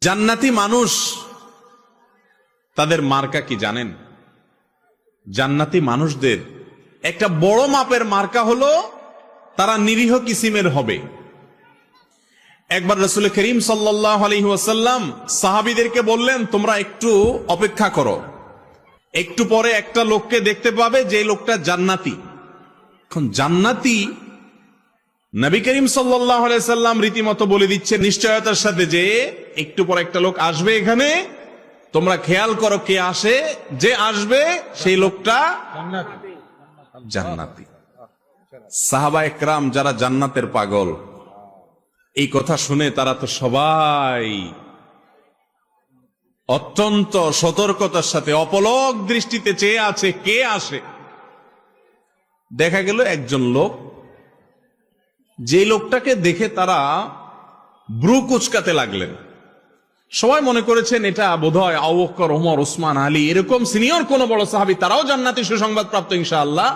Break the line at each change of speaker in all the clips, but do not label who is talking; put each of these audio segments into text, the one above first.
জান্নাতি মানুষ তাদের মার্কা কি জানেন? জান্নাতি মানুষদের একটা বড় মাপের মার্কা হলো তারা নিরীহ কিসিমের হবে। একবার রাসূল করিম সাল্লাল্লাহু আলাইহি ওয়াসাল্লাম সাহাবীদেরকে বললেন, তোমরা একটু অপেক্ষা করো, একটু পরে একটা লোককে দেখতে পাবে যে লোকটা জান্নাতি। এখন জান্নাতি নবী করিম সাল্লাল্লাহু আলাইহি ওয়াসাল্লাম রীতিমতো বলে দিচ্ছে নিশ্চয়তার সাথে যে একটু পরে একটা লোক আসবে এখানে, তোমরা খেয়াল করো কে আসে, যে আসবে সেই লোকটা জান্নাতি। সাহাবা একরাম যারা জান্নাতের পাগল, এই কথা শুনে তারা তো সবাই অত্যন্ত সতর্কতার সাথে অপলক দৃষ্টিতে চেয়ে আছে কে আসে। দেখা গেল একজন লোক, যে লোকটাকে দেখে তারা ব্রু কুচকাতে লাগলেন। সবাই মনে করেছেন এটা বোধহয় আবু বকর, ওমর, ওসমান, আলী, এরকম সিনিয়র কোন বড় সাহাবী, তারাও জান্নাতি সুসংবাদ প্রাপ্ত ইনশাআল্লাহ।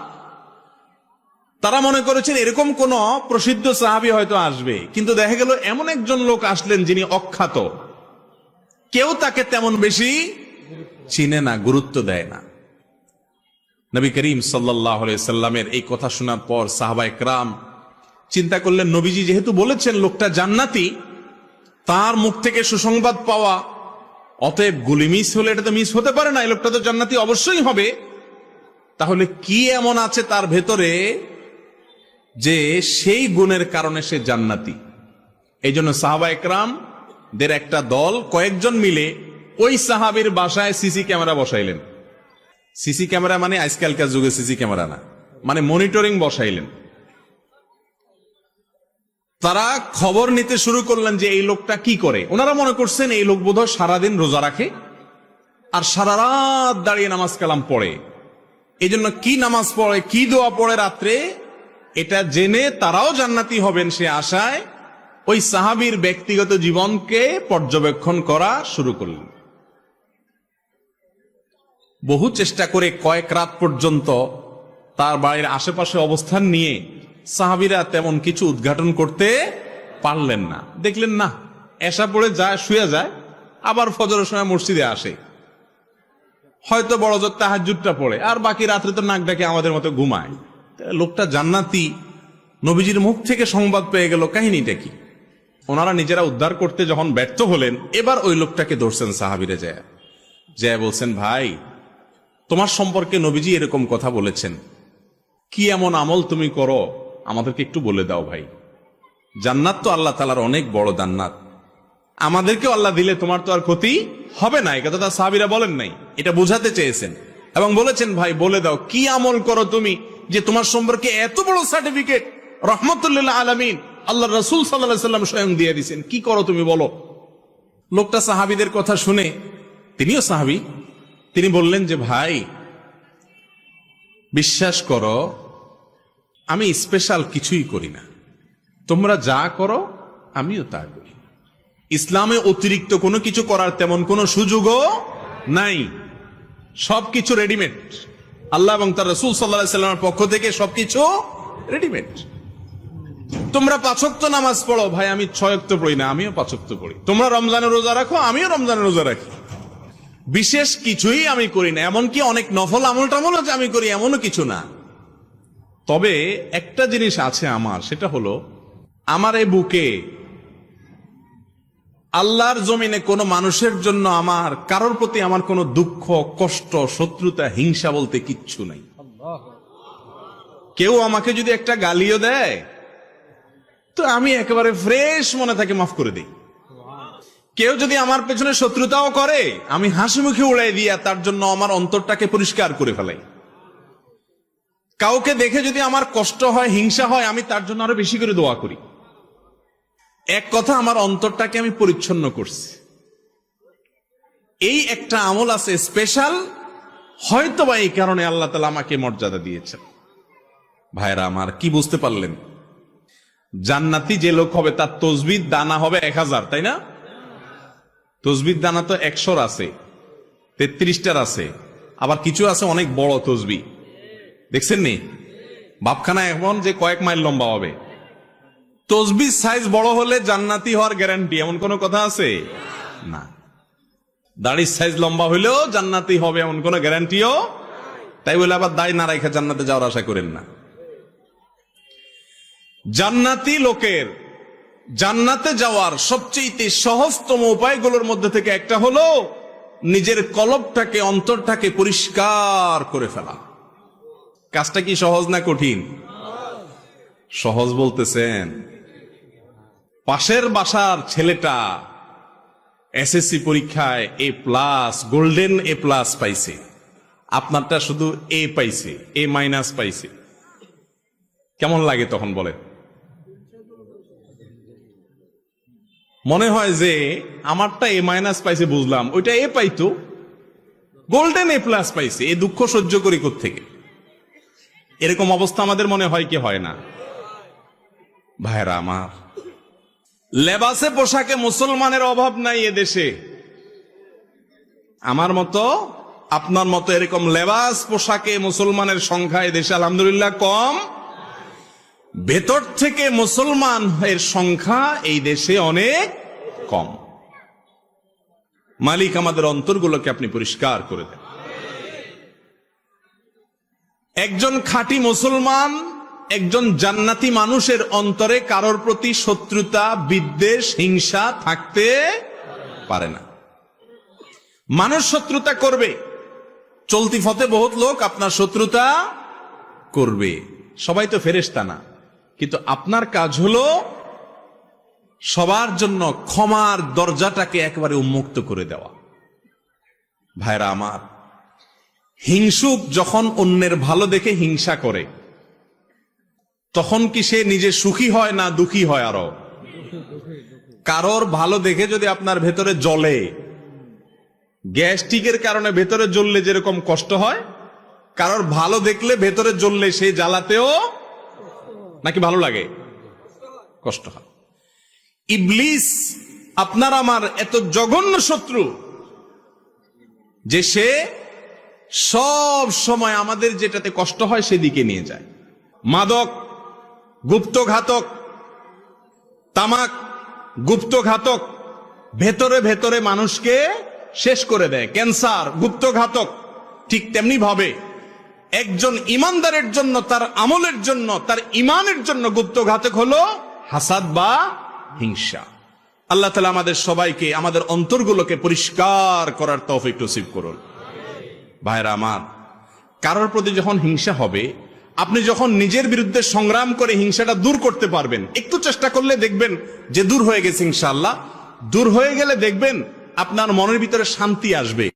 তারা মনে করেছেন এরকম কোন প্রসিদ্ধ সাহাবী হয়তো আসবে, কিন্তু দেখা গেল এমন একজন লোক আসলেন যিনি অখ্যাত, কেউ তাকে তেমন বেশি চিনে না, গুরুত্ব দেয় না। নবী করিম সাল্লাল্লাহু আলাইহি সাল্লামের এই কথা শোনার পর সাহাবা একরাম চিন্তা করলেন, নবীজি যেহেতু বলেছেন লোকটা জান্নাতি, তার মুখ থেকে সুসংবাদ পাওয়া, অতএব গুলি মিস হলে এটা তো মিস হতে পারে না, এই লোকটা তো জান্নাতি অবশ্যই হবে। তাহলে কি এমন আছে তার ভেতরে যে সেই গুণের কারণে সে জান্নাতি? এই জন্য সাহাবা একরাম দের একটা দল কয়েকজন মিলে ওই সাহাবীর বাসায় সিসি ক্যামেরা বসাইলেন। সিসি ক্যামেরা মানে আজকালকার যুগে সিসি ক্যামেরা না, মানে মনিটরিং বসাইলেন। তারা খবর নিতে শুরু করলেন যে এই লোকটা কি করে। ওনারা মনে করছেন এই লোক বোধহয় সারাদিন রোজা রাখে আর সারা রাত দাঁড়িয়ে নামাজ কালাম পড়ে, এই জন্য কি নামাজ পড়ে, কি দোয়া পড়ে রাত্রে, এটা জেনে তারাও জান্নাতি হবেন সে আশায় ওই সাহাবীর ব্যক্তিগত জীবনকে পর্যবেক্ষণ করা শুরু করলেন। বহু চেষ্টা করে কয়েক রাত পর্যন্ত তার বাড়ির আশেপাশে অবস্থান নিয়ে সাহাবীরা তেমন কিছু উদ্ঘাটন করতে পারলেন না। দেখলেন না, এশা পড়ে যায়, শুয়ে যায়, আবার ফজরের সময় মসজিদে আসে, হয়তো বড় জোর তাহাজ্জুদটা পড়ে, আর বাকি রাত্রে তো নাক ডাকে আমাদের মতো ঘুমায়। লোকটা জান্নাতি, নবীজির মুখ থেকে সংবাদ পেয়ে গেল, কাহিনীটা কি? ওনারা নিজেরা উদ্ধার করতে যখন ব্যর্থ হলেন, এবার ওই লোকটাকে ধরছেন সাহাবীরা, যায় বলছেন, ভাই তোমার সম্পর্কে নবীজি এরকম কথা বলেছেন, কি এমন আমল তুমি করো আমাদেরকে একটু বলে দাও ভাই। জান্নাত তো আল্লাহ তাআলার অনেক বড় জান্নাত, আমাদেরকেও আল্লাহ দিলে তোমার তো আর ক্ষতি হবে না। এই কথাটা সাহাবীরা বলেন নাই, এটা বোঝাতে চেয়েছেন এবং বলেছেন, ভাই বলে দাও কি আমল করো তুমি যে তোমার সম্পর্কে এত বড় সার্টিফিকেট রাহমাতুল লিল আলামিন আল্লাহর রাসূল সাল্লাল্লাহু আলাইহি ওয়াসাল্লাম স্বয়ং দিয়ে দিয়েছেন, কি করো তুমি বলো। লোকটা সাহাবীদের কথা শুনে, তিনিও সাহাবী, তিনি বললেন যে ভাই বিশ্বাস করো আমি স্পেশাল কিছুই করি না, তোমরা যা করো আমিও তা করি। ইসলামে অতিরিক্ত কোনো কিছু করার তেমন কোনো সুযোগও নাই, সবকিছু রেডিমেড। আল্লাহ এবং তার রাসূল সাল্লাল্লাহু আলাইহি ওয়াসাল্লামের পক্ষ থেকে সবকিছু রেডিমেড। তোমরা 5 ওয়াক্ত নামাজ পড়ো, ভাই আমি 6 ওয়াক্ত পড়ি না, আমিও 5 ওয়াক্ত পড়ি। তোমরা রমজানের রোজা রাখো, আমিও রমজানের রোজা রাখি। বিশেষ কিছুই আমি করি না, এমনকি অনেক নফল আমল টামল যে আমি করি এমনও কিছু না। তবে একটা জিনিস আছে আমার, সেটা হলো আমার এই বুকে আল্লাহর জমিনে কোনো মানুষের জন্য আমার কারোর প্রতি আমার কোনো দুঃখ, কষ্ট, শত্রুতা, হিংসা বলতে কিচ্ছু নাই। কেউ আমাকে যদি একটা গালিও দেয় তো আমি একেবারে ফ্রেশ মনে থাকে মাফ করে দিই। কেউ যদি আমার পেছনে শত্রুতাও করে আমি হাসি মুখে উড়াই দিয়া তার জন্য আমার অন্তরটাকে পরিষ্কার করে ফেলাই। কাউকে দেখে যদি আমার কষ্ট হয়, হিংসা হয়, আমি তার জন্য আরো বেশি করে দোয়া করি। এক কথা, আমার অন্তরটাকে আমি পরিচ্ছন্ন করছি। এই একটা আমল আছে স্পেশাল, হয়তো বা এই কারণে আল্লাহ তাআলা আমাকে মর্যাদা দিয়েছেন। ভাইরা আমার, কি বুঝতে পারলেন? জান্নাতি যে লোক হবে তার তসবিহ দানা হবে 1000, তাই না? তসবিহ দানা তো 100 আছে, 33টার আছে, আবার কিছু আছে অনেক বড় তসবিহ, দেখছেন নি? বাপখানা এমন যে কয়েক মাইল লম্বা হবে। তসবিহ সাইজ বড় হলে জান্নাতি হওয়ার গ্যারান্টি, এমন কোন কথা আছে? না। দাড়ির সাইজ লম্বা হইলেও জান্নাতি হবে এমন কোন গ্যারান্টিও, তাই বলে আবার দাড়ি না রেখে জান্নাতে যাওয়ার আশা করেন না। জান্নাতি লোকের জান্নাতে যাওয়ার সবচেয়ে সহজতম উপায়গুলোর মধ্যে থেকে একটা হলো নিজের কলবটাকে, অন্তরটাকে পরিষ্কার করে ফেলা। কাজটা কি সহজ না কঠিন? সহজ বলতেছেন? পাশের বাসার ছেলেটা এসএসসি পরীক্ষায় A+, গোল্ডেন A+ পাইছে, আপনারটা শুধু A পাইছে, A- পাইছে। কেমন লাগে তখন বলেন? মনে হয় যে আমারটা A- পাইছে বুঝলাম, ওইটা A পাইতো, গোল্ডেন A+ পাইছে, এই দুঃখ সহ্য করি কোত্থেকে? এরকম অবস্থা আমাদের মনে হয় কি হয় না? ভাইরা আমার, লেবাসে পোশাকে মুসলমানের অভাব নাই এদেশে। আমার মতো আপনার মতো এরকম লেবাস পোশাকে মুসলমানের সংখ্যা এদেশে আলহামদুলিল্লাহ কম। ভেতর থেকে মুসলমান এর সংখ্যা এই দেশে অনেক কম। মালিক আমাদের অন্তরগুলোকে আপনি পরিষ্কার করে দেন। একজন খাঁটি মুসলমান, একজন জান্নাতি মানুষের অন্তরে কারোর প্রতি শত্রুতা, বিদ্বেষ, হিংসা থাকতে পারে না। মানুষ শত্রুতা করবে, চলতি পথে বহুত লোক আপনার শত্রুতা করবে, সবাই তো ফেরেশতা না। কিন্তু আপনার কাজ হলো সবার জন্য ক্ষমার দরজাটাকে একেবারে উন্মুক্ত করে দেওয়া। ভাইরা আমার, হিংসুক যখন অন্যের ভালো দেখে হিংসা করে, তখন কি সে নিজে সুখী হয় না দুঃখী হয়? আরো কারোর ভালো দেখে যদি আপনার ভেতরে জ্বলে, গ্যাস্ট্রিকের কারণে ভেতরে জ্বললে যেরকম কষ্ট হয়, কারোর ভালো দেখলে ভেতরে জ্বললে সে জ্বালাতেও নাকি ভালো লাগে? কষ্ট হয়। ইবলিস আপনার আমার এত জঘন্য শত্রু যে সে সব সময় আমাদের যেটাতে কষ্ট হয় সেদিকে নিয়ে যায়। মাদক গুপ্তঘাতক, তামাক গুপ্তঘাতক, ভেতরে ভেতরে মানুষকে শেষ করে দেয়। ক্যান্সার গুপ্তঘাতক। ঠিক তেমনি ভাবে একজন ইমানদারের জন্য, তার আমলের জন্য, তার ইমানের জন্য গুপ্তঘাতক হলো হাসাদ বা হিংসা। আল্লাহ তাআলা আমাদের সবাইকে, আমাদের অন্তরগুলোকে পরিষ্কার করার তৌফিক নসিব করুন। ভাইরা আমার, কারোর প্রতি যখন হিংসা হবে, আপনি যখন নিজের বিরুদ্ধে সংগ্রাম করে হিংসাটা দূর করতে পারবেন, একটু চেষ্টা করলে দেখবেন যে দূর হয়ে গেছে ইনশাআল্লাহ। দূর হয়ে গেলে দেখবেন আপনার মনের ভিতরে শান্তি আসবে।